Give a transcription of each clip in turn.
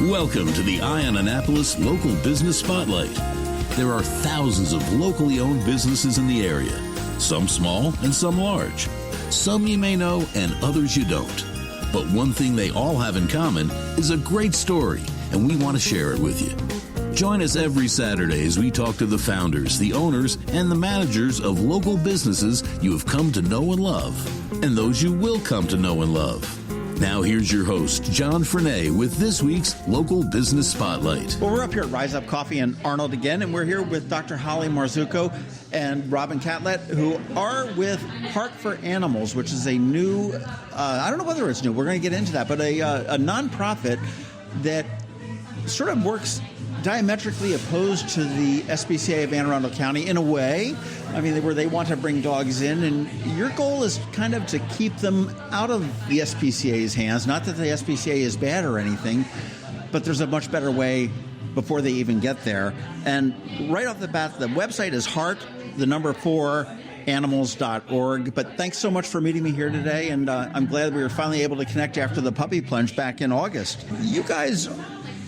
Welcome to the Eye on Annapolis Local Business Spotlight. There are thousands of locally owned businesses in the area, some small and some large. Some you may know and others you don't. But one thing they all have in common is a great story, and we want to share it with you. Join us every Saturday as we talk to the founders, the owners, and the managers of local businesses you have come to know and love, and those you will come to know and love. Now here's your host, John Frenay, with this week's Local Business Spotlight. Well, we're up here at Rise Up Coffee in Arnold again, and we're here with Dr. Holly Mazzurco and Robin Catletyt, who are with Heart for Animals, which is a new, I don't know whether it's new, we're going to get into that, but a nonprofit that sort of works diametrically opposed to the SPCA of Anne Arundel County in a way. I mean, where they want to bring dogs in, and your goal is kind of to keep them out of the SPCA's hands. Not that the SPCA is bad or anything, but there's a much better way before they even get there. And right off the bat, the website is heart4animals.org. But thanks so much for meeting me here today, and I'm glad we were finally able to connect after the puppy plunge back in August. You guys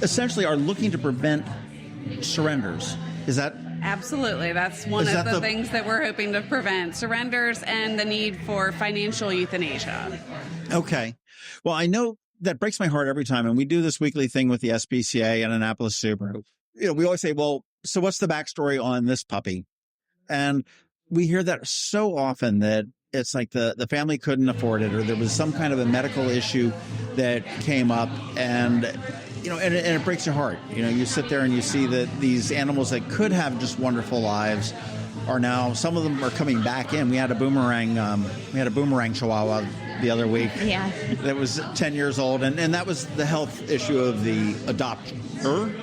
essentially are looking to prevent surrenders. Is that? Absolutely. That's one of the things that we're hoping to prevent. Surrenders and the need for financial euthanasia. Okay. Well, I know that breaks my heart every time. And we do this weekly thing with the SPCA and Annapolis Subaru. You know, we always say, well, so what's the backstory on this puppy? And we hear that so often that it's like the family couldn't afford it, or there was some kind of a medical issue that came up, and you know, and it breaks your heart. You know, you sit there and you see that these animals that could have just wonderful lives are now, some of them are coming back in. We had a boomerang Chihuahua the other week. Yeah. That was 10 years old, and that was the health issue of the adopter.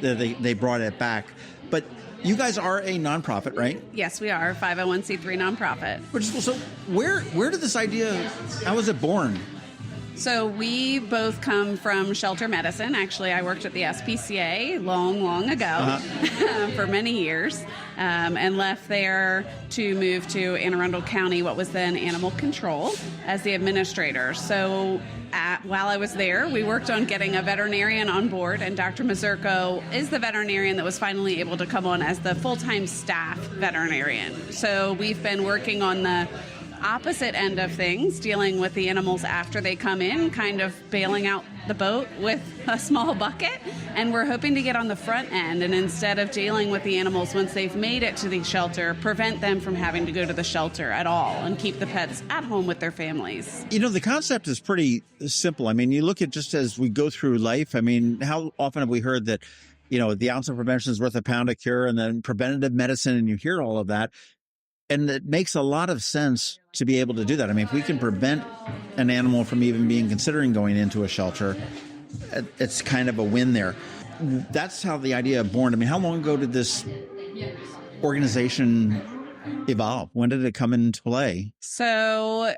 They brought it back, but you guys are a nonprofit, right? Yes, we are a 501c3 nonprofit. So where did this idea, how was it born? So we both come from shelter medicine. Actually, I worked at the SPCA long ago for many years, and left there to move to Anne Arundel County, what was then Animal Control, as the administrator. So while I was there, we worked on getting a veterinarian on board, and Dr. Mazzurco is the veterinarian that was finally able to come on as the full-time staff veterinarian. So we've been working on the opposite end of things, dealing with the animals after they come in, kind of bailing out the boat with a small bucket, and we're hoping to get on the front end, and instead of dealing with the animals once they've made it to the shelter, prevent them from having to go to the shelter at all and keep the pets at home with their families. You know, the concept is pretty simple. I mean, you look at just as we go through life, I mean, how often have we heard that, you know, the ounce of prevention is worth a pound of cure, and then preventative medicine, and you hear all of that. And it makes a lot of sense to be able to do that. I mean, if we can prevent an animal from even considering going into a shelter, it's kind of a win there. That's how the idea born. I mean, how long ago did this organization evolve? When did it come into play? So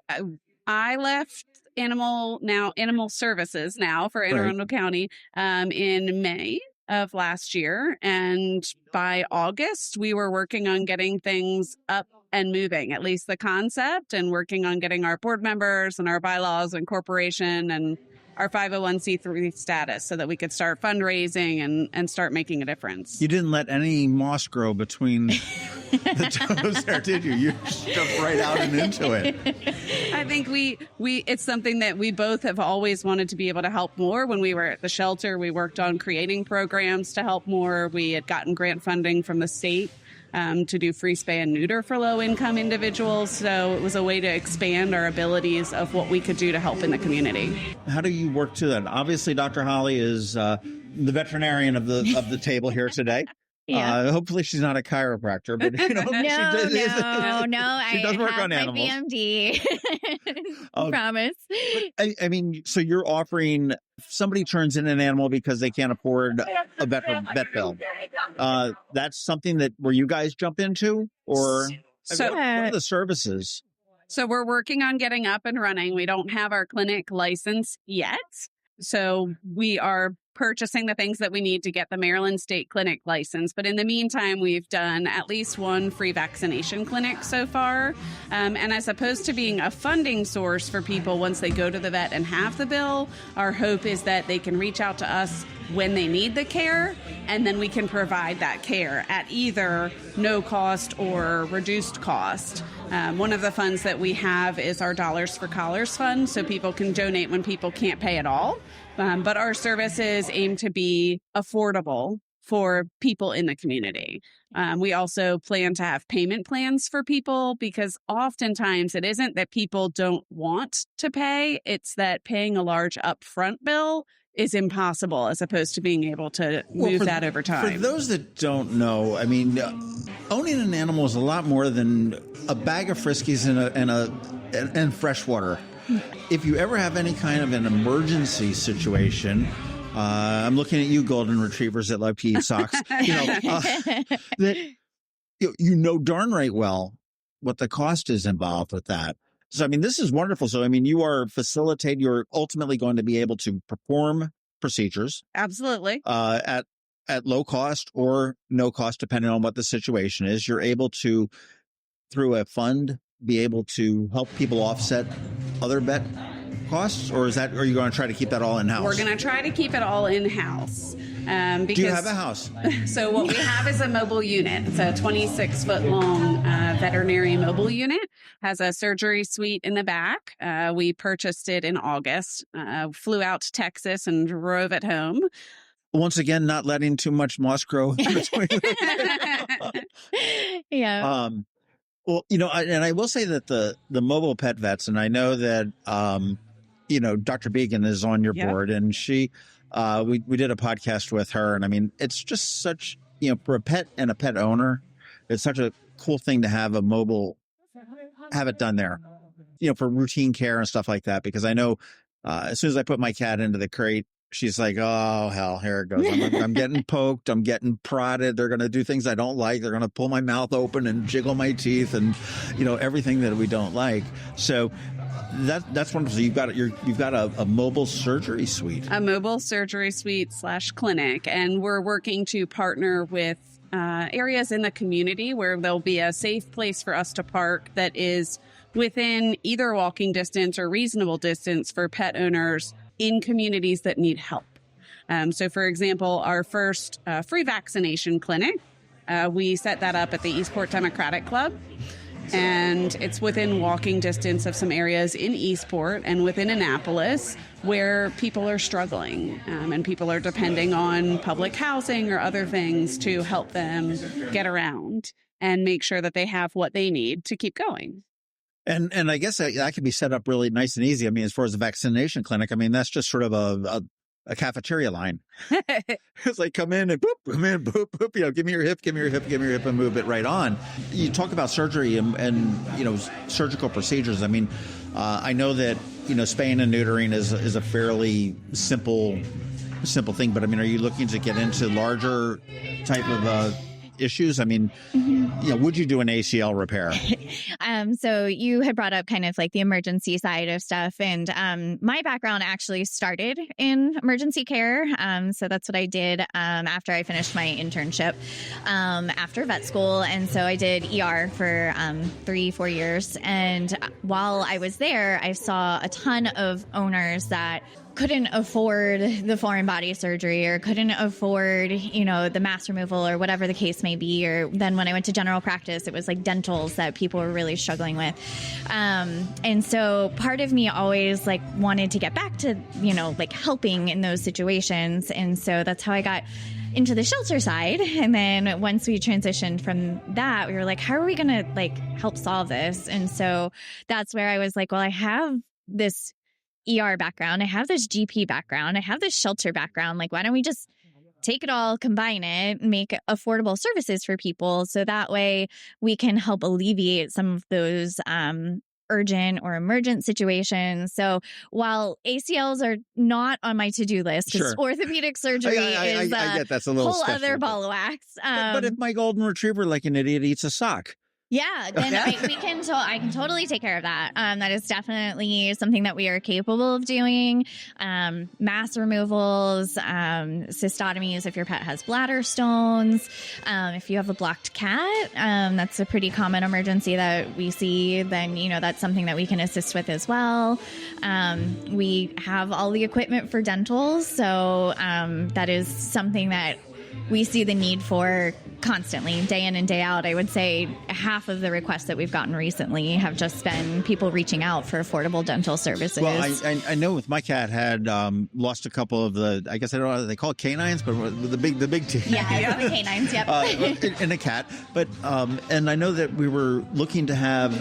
I left Animal Services now for Anne Arundel County in May of last year. And by August, we were working on getting things up and moving, at least the concept, and working on getting our board members and our bylaws and corporation and our 501c3 status so that we could start fundraising and start making a difference. You didn't let any moss grow between the toes there, did you? You jumped right out and into it. I think it's something that we both have always wanted to be able to help more. When we were at the shelter, we worked on creating programs to help more. We had gotten grant funding from the state to do free spay and neuter for low-income individuals. So it was a way to expand our abilities of what we could do to help in the community. How do you work to that? Obviously, Dr. Holly is the veterinarian of the table here today. Yeah. Hopefully she's not a chiropractor, but you know, no, she does work on animals. I have my BMD. Promise. I mean, so you're offering, if somebody turns in an animal because they can't afford a vet bill. That's something where you guys jump into, or what are the services? So we're working on getting up and running. We don't have our clinic license yet. So we are purchasing the things that we need to get the Maryland State Clinic license. But in the meantime, we've done at least one free vaccination clinic so far. And as opposed to being a funding source for people once they go to the vet and have the bill, our hope is that they can reach out to us when they need the care, and then we can provide that care at either no cost or reduced cost. One of the funds that we have is our Dollars for Collars fund, so people can donate when people can't pay at all. But our services aim to be affordable for people in the community. We also plan to have payment plans for people, because oftentimes it isn't that people don't want to pay, it's that paying a large upfront bill is impossible, as opposed to being able to move that over time. For those that don't know, I mean, owning an animal is a lot more than a bag of Friskies and fresh water. If you ever have any kind of an emergency situation, I'm looking at you, golden retrievers that love to eat socks. That you know darn right well what the cost is involved with that. So, I mean, this is wonderful. So, I mean, you're ultimately going to be able to perform procedures. Absolutely. At low cost or no cost, depending on what the situation is. You're able to, through a fund, be able to help people offset other vet costs? Or are you going to try to keep that all in-house? We're going to try to keep it all in-house. Do you have a house? So what we have is a mobile unit. It's a 26-foot long veterinary mobile unit. Has a surgery suite in the back. We purchased it in August. Flew out to Texas and drove it home. Once again, not letting too much moss grow in between. Yeah. Well, and I will say that the mobile pet vets, and I know that, Dr. Began is on your board, and she, we did a podcast with her, and I mean, it's just such, for a pet and a pet owner, it's such a cool thing to have have it done there, for routine care and stuff like that. Because I know as soon as I put my cat into the crate, she's like, oh, hell, here it goes. I'm getting poked. I'm getting prodded. They're going to do things I don't like. They're going to pull my mouth open and jiggle my teeth and, everything that we don't like. So that's wonderful. So you've got a mobile surgery suite. A mobile surgery suite / clinic. And we're working to partner with areas in the community where there'll be a safe place for us to park that is within either walking distance or reasonable distance for pet owners in communities that need help. So, for example, our first free vaccination clinic, we set that up at the Eastport Democratic Club. And it's within walking distance of some areas in Eastport and within Annapolis where people are struggling and people are depending on public housing or other things to help them get around and make sure that they have what they need to keep going. And I guess that could be set up really nice and easy. I mean, as far as the vaccination clinic, I mean, that's just sort of a cafeteria line. It's like, come in, boop, boop, give me your hip, and move it right on. You talk about surgery and surgical procedures. I mean, I know that, spaying and neutering is a fairly simple thing, but I mean, are you looking to get into larger type of issues? I mean, would you do an ACL repair? So you had brought up kind of like the emergency side of stuff. And my background actually started in emergency care. So that's what I did after I finished my internship after vet school. And so I did ER for 3-4 years. And while I was there, I saw a ton of owners that couldn't afford the foreign body surgery or couldn't afford, the mass removal or whatever the case may be. Or then when I went to general practice, it was like dentals that people were really struggling with. And so part of me always wanted to get back to, helping in those situations. And so that's how I got into the shelter side. And then once we transitioned from that, we were like, how are we going to help solve this? And so that's where I was like, well, I have this ER background, I have this GP background, I have this shelter background. Why don't we just take it all, combine it, make affordable services for people so that way we can help alleviate some of those urgent or emergent situations. So while ACLs are not on my to-do list, because orthopedic surgery is I get that's a little whole special, other ball of wax. But if my golden retriever, like an idiot, eats a sock, Yeah, then I can totally take care of that. That is definitely something that we are capable of doing. Mass removals, cystotomies if your pet has bladder stones. If you have a blocked cat, that's a pretty common emergency that we see. Then, that's something that we can assist with as well. We have all the equipment for dentals. So that is something that we see the need for constantly, day in and day out. I would say half of the requests that we've gotten recently have just been people reaching out for affordable dental services. Well, I know with my cat had lost a couple of I guess I don't know, they call it canines, but the big teeth. Yeah, the canines, yep. In a cat. But, and I know that we were looking to have,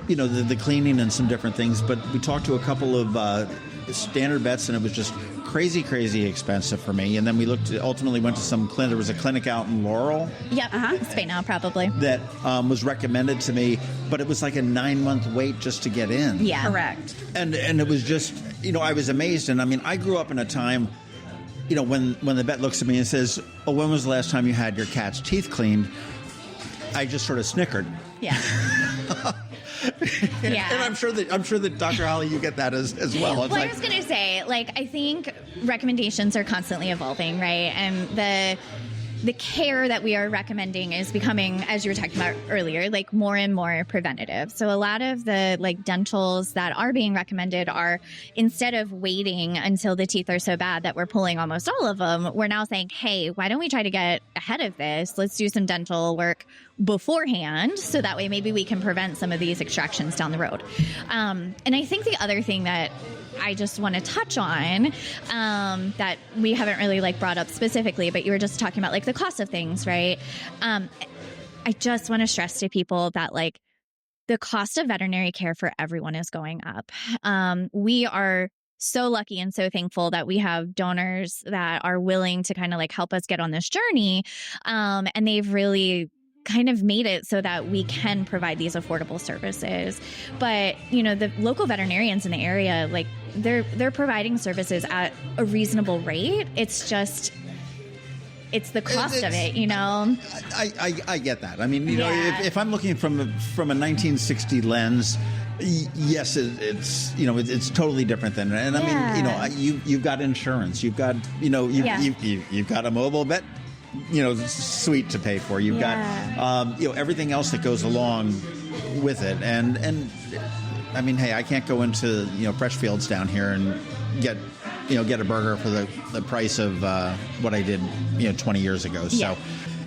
the cleaning and some different things, but we talked to a couple of standard vets, and it was just crazy expensive for me. And then we ultimately went to some clinic. There was a clinic out in Laurel. Yep, Spain now probably. That was recommended to me, but it was like a 9-month wait just to get in. Yeah, correct. And it was just, I was amazed. And I mean, I grew up in a time, when the vet looks at me and says, "Oh, when was the last time you had your cat's teeth cleaned?" I just sort of snickered. Yeah. Yeah. And I'm sure that Dr. Holly, you get that as well. Well, I was going to say, I think recommendations are constantly evolving, right? And the care that we are recommending is becoming, as you were talking about earlier, more and more preventative. So a lot of the dentals that are being recommended are, instead of waiting until the teeth are so bad that we're pulling almost all of them, we're now saying, hey, why don't we try to get ahead of this? Let's do some dental work beforehand, so that way maybe we can prevent some of these extractions down the road. And I think the other thing that I just want to touch on that we haven't really brought up specifically, but you were just talking about the cost of things, right? I just want to stress to people that the cost of veterinary care for everyone is going up. We are so lucky and so thankful that we have donors that are willing to kind of help us get on this journey. And they've really kind of made it so that we can provide these affordable services. But, the local veterinarians in the area, they're providing services at a reasonable rate. It's just, it's the cost of it, I get that. I mean, if I'm looking from a 1960 lens, yes, it's totally different than, and I mean, you've got insurance, you've got, you've got a mobile vet, suite to pay for. You've got, everything else that goes along with it. And I mean, hey, I can't go into, Freshfields down here and get a burger for the price of what I did, 20 years ago. So,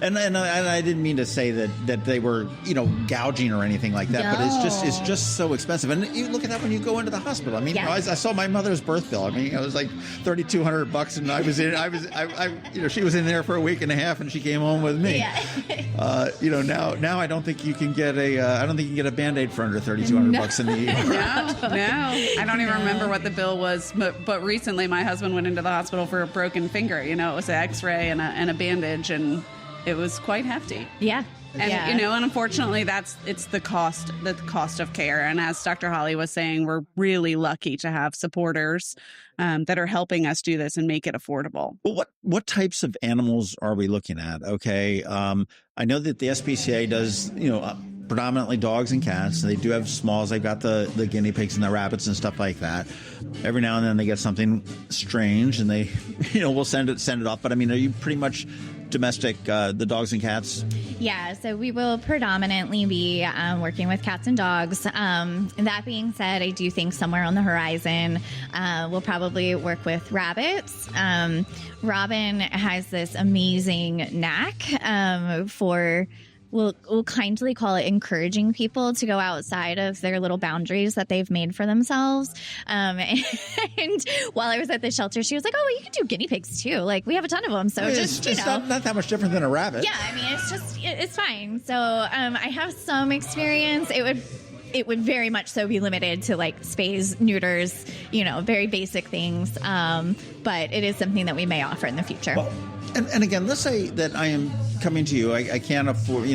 and I didn't mean to say that they were, gouging or anything like that, but it's just so expensive. And you look at that when you go into the hospital. I mean, I saw my mother's birth bill. I mean, it was like $3,200, and she was in there for a week and a half, and she came home with me. Yeah. Now I don't think you can get a Band-Aid for under $3,200 in the No. I don't even remember what the bill was, but recently my husband went into the hospital for a broken finger. It was an X-ray and a bandage, and it was quite hefty. Yeah. And, and unfortunately, it's the cost of care. And as Dr. Holly was saying, we're really lucky to have supporters that are helping us do this and make it affordable. Well, what types of animals are we looking at? Okay. I know that the SPCA does, predominantly dogs and cats. They do have smalls. They've got the guinea pigs and the rabbits and stuff like that. Every now and then they get something strange, and they, we'll send it off. But I mean, are you pretty much domestic, the dogs and cats? Yeah, so we will predominantly be working with cats and dogs. That being said, I do think somewhere on the horizon, we'll probably work with rabbits. Robin has this amazing knack for... We'll kindly call it encouraging people to go outside of their little boundaries that they've made for themselves. And while I was at the shelter, she was like, "Oh, well, you can do guinea pigs too. We have a ton of them. So it's not that much different than a rabbit." Yeah, I mean, it's fine. So I have some experience. It would very much so be limited to spays, neuters, very basic things. But it is something that we may offer in the future. Well, and again, let's say that I am coming to you. I can't afford,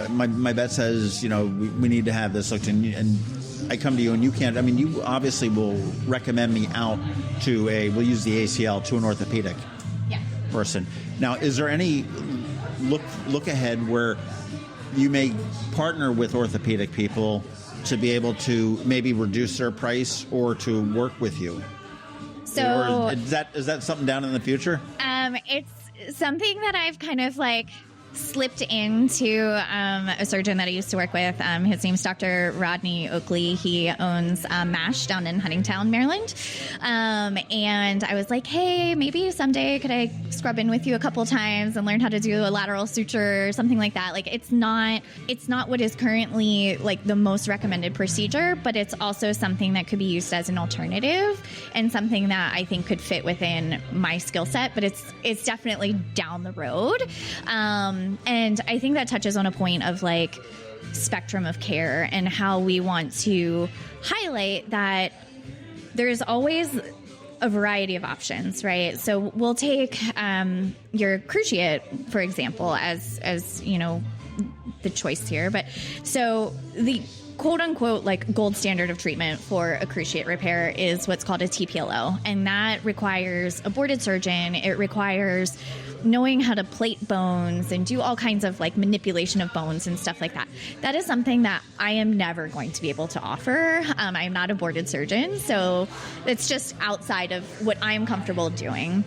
my vet says, we need to have this looked in, and I come to you and you can't. I mean, you obviously will recommend me out to we'll use the ACL, to an orthopedic person. Now, is there any look ahead where you may partner with orthopedic people to be able to maybe reduce their price or to work with you. So or is that something down in the future? It's something that I've kind of like slipped into a surgeon that I used to work with. His name's Dr. Rodney Oakley. He owns MASH down in Huntingtown, Maryland. And I was like, hey, maybe someday could I scrub in with you a couple times and learn how to do a lateral suture or something like that. Like it's not what is currently like the most recommended procedure, but it's also something that could be used as an alternative and something that I think could fit within my skill set, but it's definitely down the road. And I think that touches on a point of like spectrum of care and how we want to highlight that there's always a variety of options, right? So we'll take your cruciate, for example, as you know, the choice here. But so the quote unquote like gold standard of treatment for a cruciate repair is what's called a TPLO, and that requires a boarded surgeon. It requires knowing how to plate bones and do all kinds of like manipulation of bones and stuff like that. That is something that I am never going to be able to offer. I'm not a boarded surgeon, so it's just outside of what I'm comfortable doing.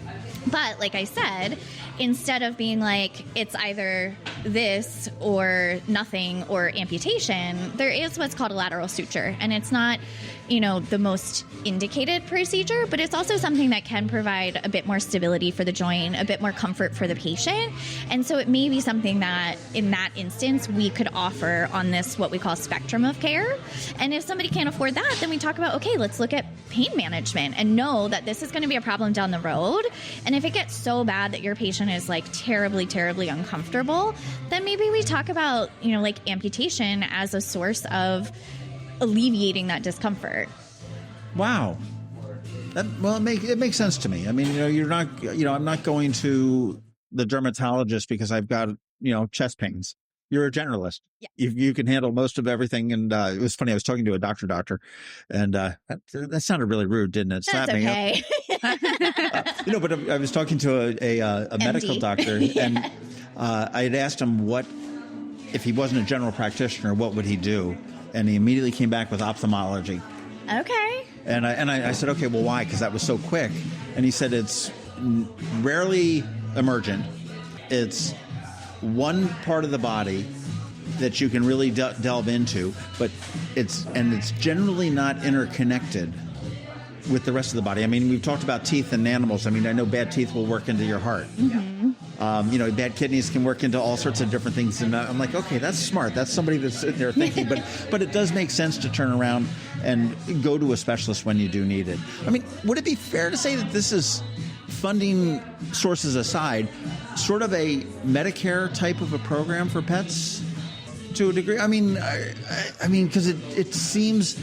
But like I said, instead of being like it's either this or nothing or amputation, there is what's called a lateral suture. And it's not, you know, the most indicated procedure, but it's also something that can provide a bit more stability for the joint, a bit more comfort for the patient. And so it may be something that in that instance we could offer on this what we call spectrum of care. And if somebody can't afford that, then we talk about, okay, let's look at pain management and know that this is going to be a problem down the road. And if it gets so bad that your patient is like terribly, terribly uncomfortable, then maybe we talk about, you know, like amputation as a source of alleviating that discomfort. Wow. It makes sense to me. I mean, I'm not going to the dermatologist because I've got, chest pains. You're a generalist. Yeah. You can handle most of everything. And it was funny. I was talking to a doctor, and that sounded really rude, didn't it? That's okay. But I was talking to a medical doctor, and I had asked him if he wasn't a general practitioner, what would he do? And he immediately came back with ophthalmology. Okay. And I said, okay, well, why? Because that was so quick. And he said it's rarely emergent. It's one part of the body that you can really delve into, but it's generally not interconnected with the rest of the body. I mean, we've talked about teeth in animals. I mean, I know bad teeth will work into your heart. Mm-hmm. Bad kidneys can work into all sorts of different things. And I'm like, okay, that's smart. That's somebody that's sitting there thinking. But it does make sense to turn around and go to a specialist when you do need it. I mean, would it be fair to say that this is, funding sources aside, sort of a Medicare type of a program for pets to a degree? I mean, because it seems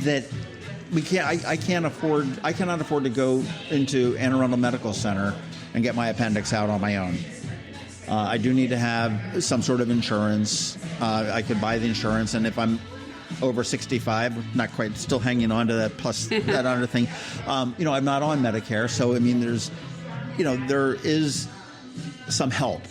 that I cannot afford to go into Anne Arundel Medical Center and get my appendix out on my own. I do need to have some sort of insurance. I could buy the insurance, and if I'm over 65, not quite, still hanging on to that plus that other thing. I'm not on Medicare, so I mean, there is some help.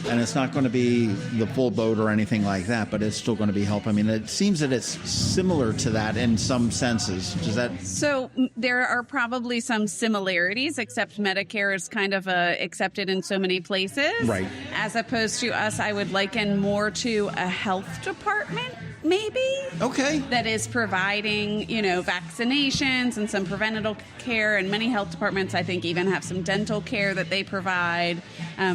And it's not going to be the full boat or anything like that, but it's still going to be help. I mean, it seems that it's similar to that in some senses. Does that? So there are probably some similarities, except Medicare is kind of accepted in so many places. Right. As opposed to us, I would liken more to a health department, maybe. Okay. That is providing, vaccinations and some preventative care. And many health departments, I think, even have some dental care that they provide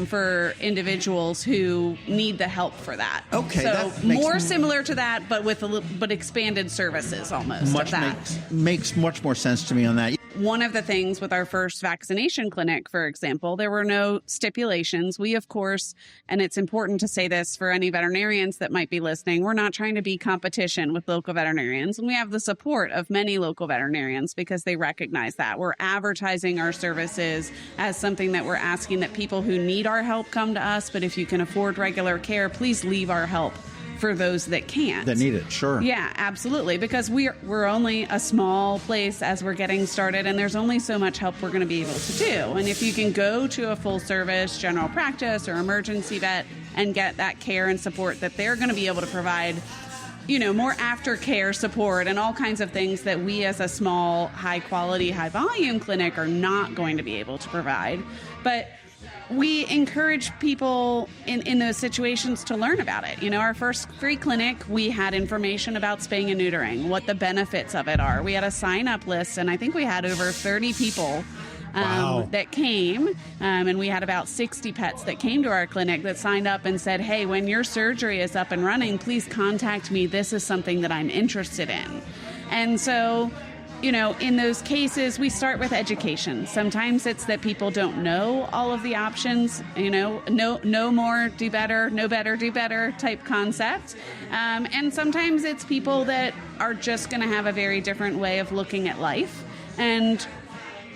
for individuals who need the help for that. Okay. So that more similar to that, but with but expanded services almost. Makes much more sense to me on that. One of the things with our first vaccination clinic, for example, there were no stipulations. We, of course, and it's important to say this for any veterinarians that might be listening, we're not trying to be competition with local veterinarians. And we have the support of many local veterinarians because they recognize that. We're advertising our services as something that we're asking that people who need our help come to us. But if you can afford regular care, please leave our help for those that can't. That need it, sure. Yeah, absolutely. Because we're only a small place as we're getting started, and there's only so much help we're going to be able to do. And if you can go to a full service general practice or emergency vet and get that care and support that they're going to be able to provide, you know, more aftercare support and all kinds of things that we as a small, high quality, high volume clinic are not going to be able to provide. But we encourage people in those situations to learn about it. You know, our first free clinic, we had information about spaying and neutering, what the benefits of it are. We had a sign-up list, and I think we had over 30 people that came, and we had about 60 pets that came to our clinic that signed up and said, hey, when your surgery is up and running, please contact me. This is something that I'm interested in. And so, you know, in those cases, we start with education. Sometimes it's that people don't know all of the options, you know, no more, do better, no better, do better type concept. And sometimes it's people that are just going to have a very different way of looking at life. And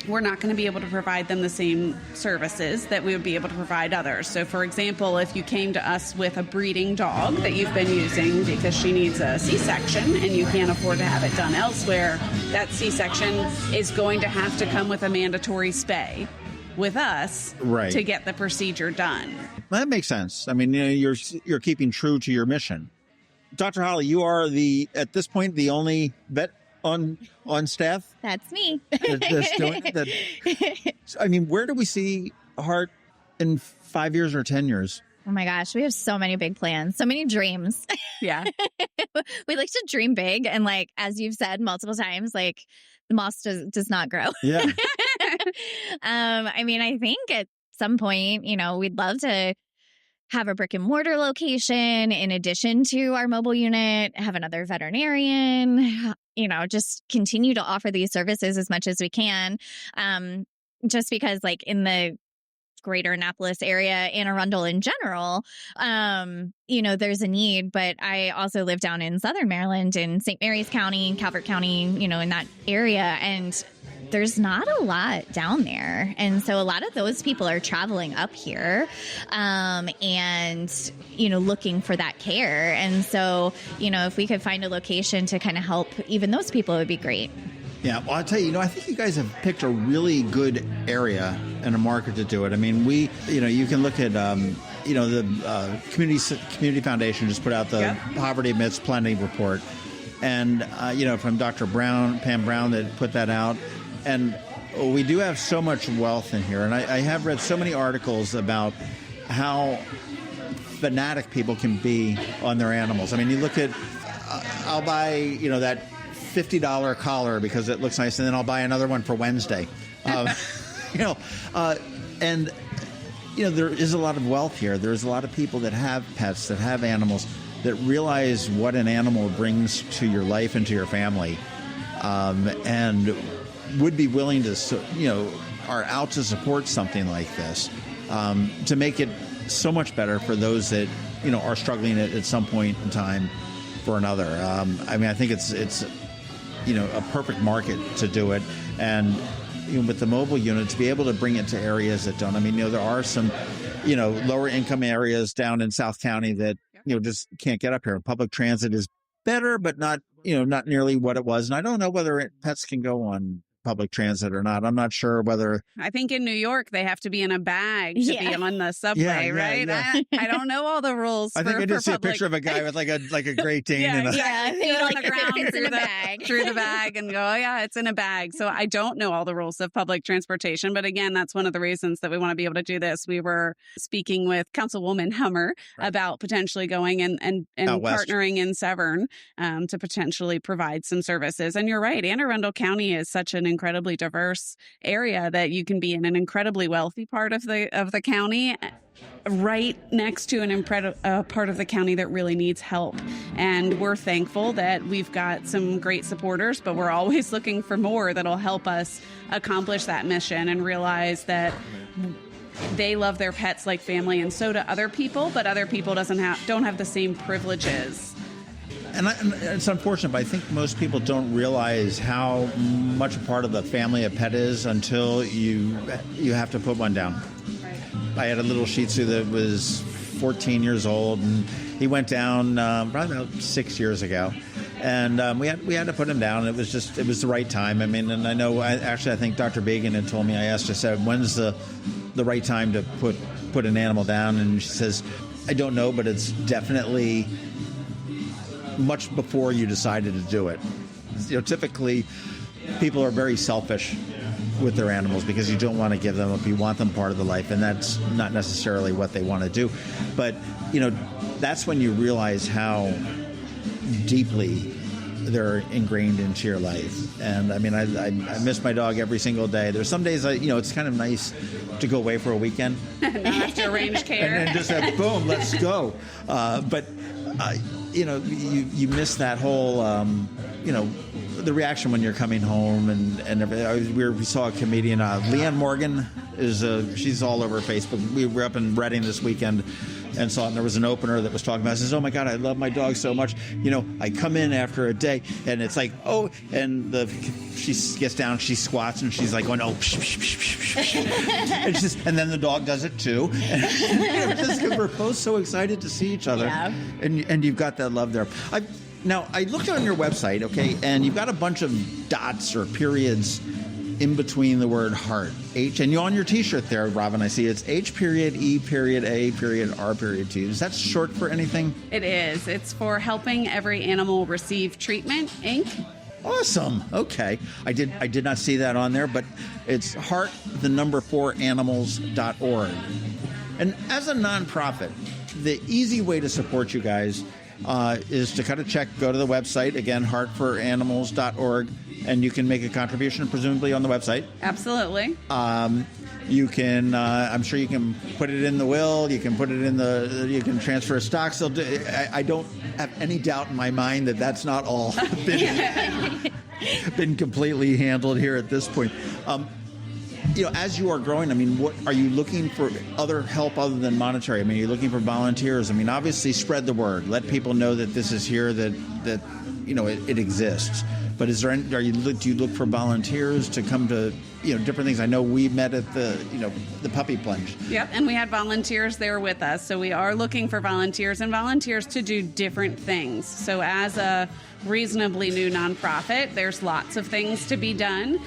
we're not going to be able to provide them the same services that we would be able to provide others. So, for example, if you came to us with a breeding dog that you've been using because she needs a C-section and you can't afford to have it done elsewhere, that C-section is going to have to come with a mandatory spay with us to get the procedure done. Well, that makes sense. I mean, you know, you're keeping true to your mission. Dr. Holly, you are at this point, the only vet on staff? That's me. That's doing that. I mean, where do we see H.E.A.R.T in 5 years or 10 years? Oh my gosh, we have so many big plans, so many dreams. Yeah. We like to dream big. And like, as you've said multiple times, like the moss does not grow. Yeah. I mean, I think at some point, you know, we'd love to have a brick and mortar location in addition to our mobile unit, have another veterinarian, you know, just continue to offer these services as much as we can. Just because like in the greater Annapolis area, Anne Arundel in general, you know, there's a need, but I also live down in Southern Maryland in St. Mary's County, Calvert County, you know, in that area. And there's not a lot down there. And so a lot of those people are traveling up here and, you know, looking for that care. And so, you know, if we could find a location to kind of help even those people, it would be great. Yeah, well, I'll tell you, you know, I think you guys have picked a really good area and a market to do it. I mean, you can look at, you know, the Community Foundation just put out the Poverty Amidst Plenty report. And, you know, from Dr. Pam Brown that put that out. And we do have so much wealth in here. And I have read so many articles about how fanatic people can be on their animals. I mean, you look at, I'll buy, you know, that $50 collar because it looks nice, and then I'll buy another one for Wednesday. You know, and, you know, there is a lot of wealth here. There's a lot of people that have pets, that have animals, that realize what an animal brings to your life and to your family. And would be willing to, you know, are out to support something like this to make it so much better for those that, you know, are struggling at some point in time for another. I mean, I think it's you know, a perfect market to do it. And, you know, with the mobile unit, to be able to bring it to areas that don't. I mean, you know, there are some, you know, lower income areas down in South County that, you know, just can't get up here. Public transit is better, but not, you know, not nearly what it was. And I don't know whether pets can go on public transit or not. I'm not sure whether. I think in New York they have to be on a bag to be on the subway, right? Yeah. I don't know all the rules. I think I did see a picture of a guy with like a Great Dane in a on the ground through the bag and go, oh yeah, it's in a bag. So I don't know all the rules of public transportation, but again, that's one of the reasons that we want to be able to do this. We were speaking with Councilwoman Hummer about potentially going and partnering in Severn to potentially provide some services. And you're right, Anne Arundel County is such an incredibly diverse area that you can be in an incredibly wealthy part of the county right next to an part of the county that really needs help. And we're thankful that we've got some great supporters, but we're always looking for more that'll help us accomplish that mission and realize that they love their pets like family, and so do other people, but other people don't have the same privileges. And it's unfortunate, but I think most people don't realize how much a part of the family a pet is until you have to put one down. Right. I had a little Shih Tzu that was 14 years old, and he went down probably about 6 years ago. And we had to put him down. It was the right time. I mean, and I know, I think Dr. Bagan had told me, I said, when's the right time to put an animal down? And she says, I don't know, but it's definitely much before you decided to do it. Typically, people are very selfish with their animals because you don't want to give them up. You want them part of the life, and that's not necessarily what they want to do. But, that's when you realize how deeply they're ingrained into your life. And I mean, I miss my dog every single day. There's some days, it's kind of nice to go away for a weekend. Not have to arrange care. And then just have, boom, let's go. But you miss that whole, the reaction when you're coming home. And we saw a comedian, Leanne Morgan, she's all over Facebook. We were up in Reading this weekend and saw it, and there was an opener that was talking about it. Says, oh my God, I love my dog so much. I come in after a day, and it's like, and she gets down, she squats, and she's like going, oh, psh, psh, psh, psh, psh. And then the dog does it too. Just because we're both so excited to see each other, and you've got that love there. Now, I looked on your website, okay, and you've got a bunch of dots or periods in between the word heart. And on your T-shirt there, Robin, I see it's H.E.A.R.T. Is that short for anything? It is. It's for Helping Every Animal Receive Treatment, Inc. Awesome. Okay. I did not see that on there, but it's heart4animals.org. And as a nonprofit, the easy way to support you guys is to cut a check, go to the website, again, heart4animals.org, and you can make a contribution, presumably, on the website. Absolutely. You can, I'm sure you can put it in the will, you can put it in you can transfer stocks. I don't have any doubt in my mind that that's not all been completely handled here at this point. As you are growing, I mean, what are you looking for other help other than monetary? I mean, you're looking for volunteers. I mean, obviously spread the word. Let people know that this is here, that it exists. But do you look for volunteers to come to, different things? I know we met at the puppy plunge. Yep, and we had volunteers there with us. So we are looking for volunteers to do different things. So as a reasonably new nonprofit, there's lots of things to be done.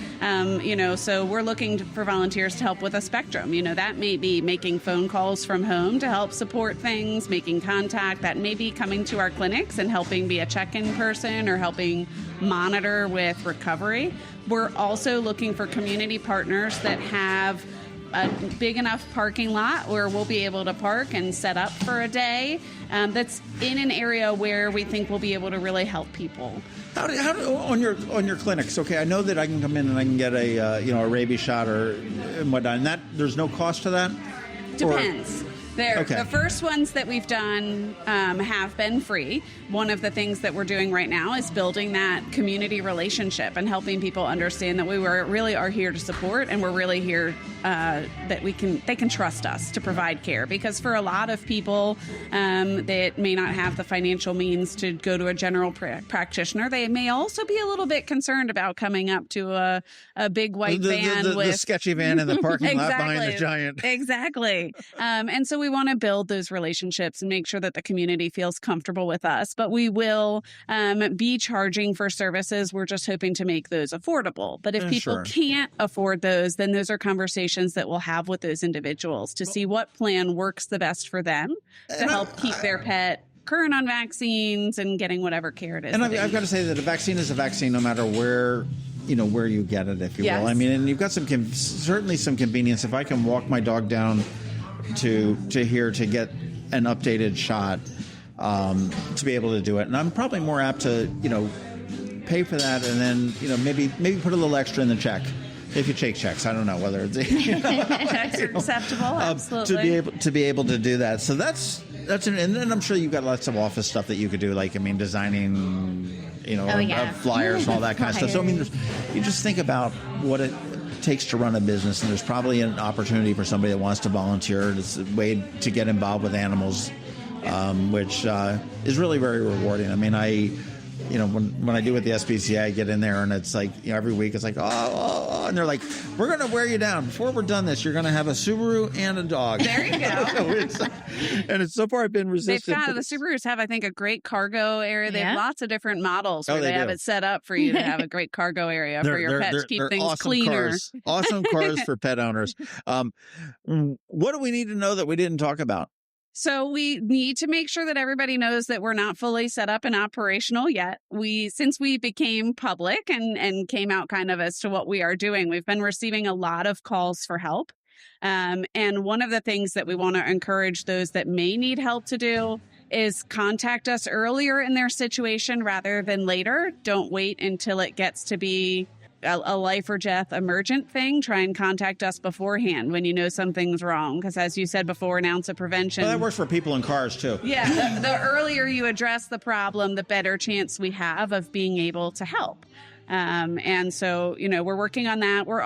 So we're looking for volunteers to help with a spectrum. That may be making phone calls from home to help support things, making contact. That may be coming to our clinics and helping be a check-in person or helping monitor with recovery. We're also looking for community partners that have a big enough parking lot where we'll be able to park and set up for a day that's in an area where we think we'll be able to really help people. How on your clinics? Okay, I know that I can come in and I can get a rabies shot or whatnot, and that there's no cost to that. Depends. Okay. The first ones that we've done have been free. One of the things that we're doing right now is building that community relationship and helping people understand that we really are here to support, and we're really here that they can trust us to provide care. Because for a lot of people that may not have the financial means to go to a general practitioner, they may also be a little bit concerned about coming up to a big white van with the sketchy van in the parking lot behind the giant. Exactly. And so we want to build those relationships and make sure that the community feels comfortable with us. But we will be charging for services. We're just hoping to make those affordable. But if people can't afford those, then those are conversations that we'll have with those individuals to see what plan works the best for them to help keep their pet current on vaccines and getting whatever care it is. And I've got to say that a vaccine is a vaccine no matter where you get it, if you will. I mean, and you've got certainly some convenience. If I can walk my dog down to here to get an updated shot, to be able to do it, and I'm probably more apt to pay for that, and then maybe put a little extra in the check if you take checks. I don't know whether it's checks are acceptable. Absolutely, to be able to do that. So that's and then I'm sure you've got lots of office stuff that you could do, like designing flyers and all that kind of stuff. So you just think about what it takes to run a business, and there's probably an opportunity for somebody that wants to volunteer. It's a way to get involved with animals, which is really very rewarding. I mean, when I do with the SPCA, I get in there and it's like, every week it's like, and they're like, we're going to wear you down. Before we're done this, you're going to have a Subaru and a dog. There you go. And it's so far been resistant. The Subarus have, I think, a great cargo area. They have lots of different models where they have it set up for you to have a great cargo area for your pets to keep things awesome cleaner. Awesome cars for pet owners. What do we need to know that we didn't talk about? So we need to make sure that everybody knows that we're not fully set up and operational yet. Since we became public and came out kind of as to what we are doing, we've been receiving a lot of calls for help. And one of the things that we want to encourage those that may need help to do is contact us earlier in their situation rather than later. Don't wait until it gets to be a life or death emergent thing. Try and contact us beforehand when you know something's wrong. Because as you said before, an ounce of prevention. Well, that works for people in cars too. Yeah. The earlier you address the problem, the better chance we have of being able to help. And so, we're working on that. We're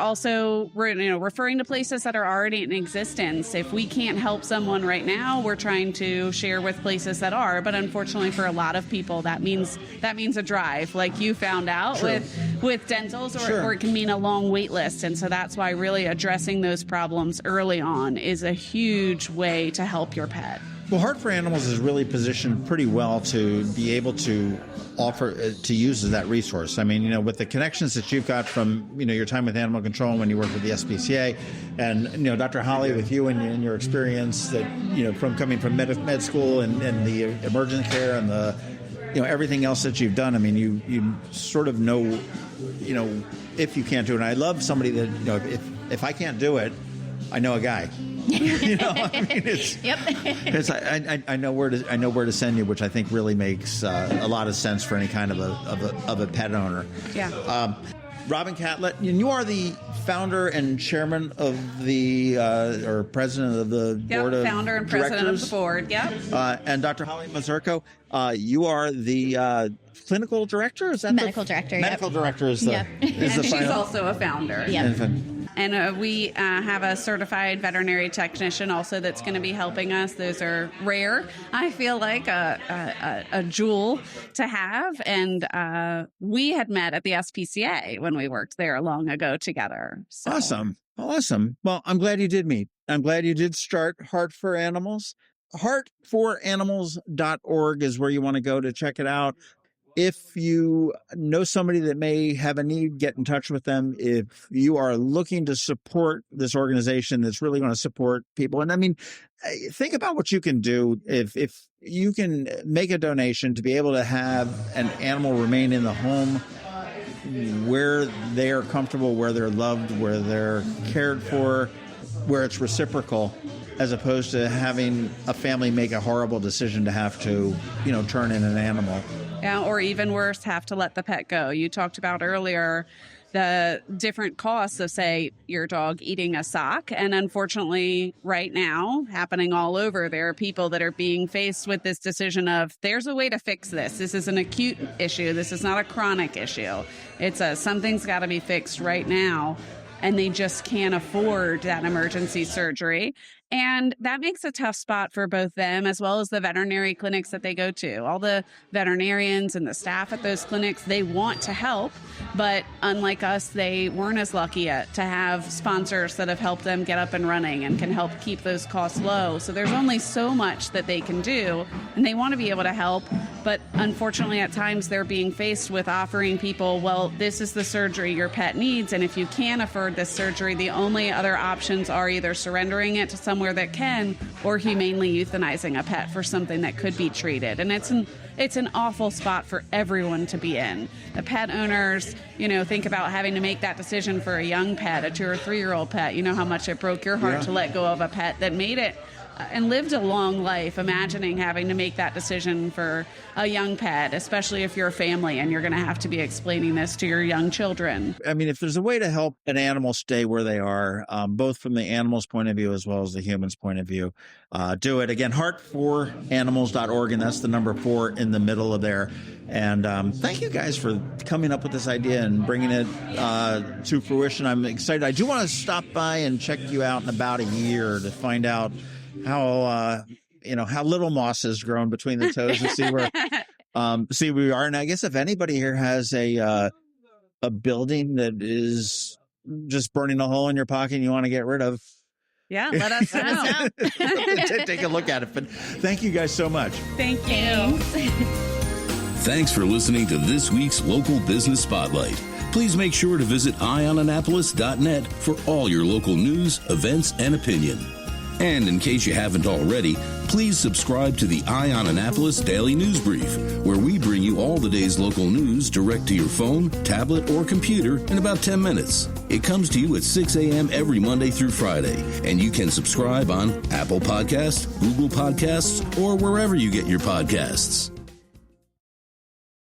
referring to places that are already in existence. If we can't help someone right now, we're trying to share with places that are. But unfortunately, for a lot of people, that means a drive, like you found out with dentals, or it can mean a long wait list. And so that's why really addressing those problems early on is a huge way to help your pet. Well, Heart for Animals is really positioned pretty well to be able to offer, to use as that resource. I mean, with the connections that you've got from, your time with animal control when you worked with the SPCA, and, Dr. Holly, with you and your experience that, from coming from med school and the emergent care and the, everything else that you've done. I mean, you sort of know, if you can't do it. And I love somebody that, if I can't do it, I know a guy. I know where to send you, which I think really makes a lot of sense for any kind of a pet owner. Yeah. Robin Catletyt, and you are the founder and chairman of the or president of the board of founder and directors. President of the board. Yep. And Dr. Holly Mazzurco, you are the clinical director. Is that medical director? Medical director is the. Yep. Is and the she's final. also a founder. Yep. And we have a certified veterinary technician also that's going to be helping us. Those are rare. I feel like a jewel to have. And we had met at the SPCA when we worked there long ago together. So. Awesome. Well, I'm glad you did meet. I'm glad you did start Heart for Animals. Heartforanimals.org is where you want to go to check it out. If you know somebody that may have a need, get in touch with them. If you are looking to support this organization that's really going to support people. And I mean, think about what you can do if you can make a donation to be able to have an animal remain in the home where they are comfortable, where they're loved, where they're cared for, where it's reciprocal, as opposed to having a family make a horrible decision to have to, turn in an animal. Yeah, or even worse, have to let the pet go. You talked about earlier the different costs of, say, your dog eating a sock. And unfortunately, right now, happening all over, there are people that are being faced with this decision of, there's a way to fix this. This is an acute issue. This is not a chronic issue. It's something's got to be fixed right now. And they just can't afford that emergency surgery. And that makes a tough spot for both them as well as the veterinary clinics that they go to. All the veterinarians and the staff at those clinics, they want to help, but unlike us, they weren't as lucky yet to have sponsors that have helped them get up and running and can help keep those costs low. So there's only so much that they can do, and they want to be able to help, but unfortunately at times they're being faced with offering people, well, this is the surgery your pet needs, and if you can't afford this surgery, the only other options are either surrendering it to somewhere that can, or humanely euthanizing a pet for something that could be treated. And it's an awful spot for everyone to be in. The pet owners, think about having to make that decision for a young pet, a 2 or 3 year old pet. You know how much it broke your heart to let go of a pet that made it and lived a long life, imagining having to make that decision for a young pet, especially if you're a family and you're going to have to be explaining this to your young children. I mean, if there's a way to help an animal stay where they are, both from the animal's point of view as well as the human's point of view, do it. Again, heartforanimals.org, and that's the number 4 in the middle of there. And thank you guys for coming up with this idea and bringing it to fruition. I'm excited. I do want to stop by and check you out in about a year to find out how little moss has grown between the toes and see where we are. And I guess if anybody here has a building that is just burning a hole in your pocket and you want to get rid of, let us know. Take a look at it. But thank you guys so much. Thank you. Thanks for listening to this week's Local Business Spotlight. Please make sure to visit eyeonannapolis.net for all your local news, events, and opinion. And in case you haven't already, please subscribe to the Eye on Annapolis Daily News Brief, where we bring you all the day's local news direct to your phone, tablet, or computer in about 10 minutes. It comes to you at 6 a.m. every Monday through Friday, and you can subscribe on Apple Podcasts, Google Podcasts, or wherever you get your podcasts.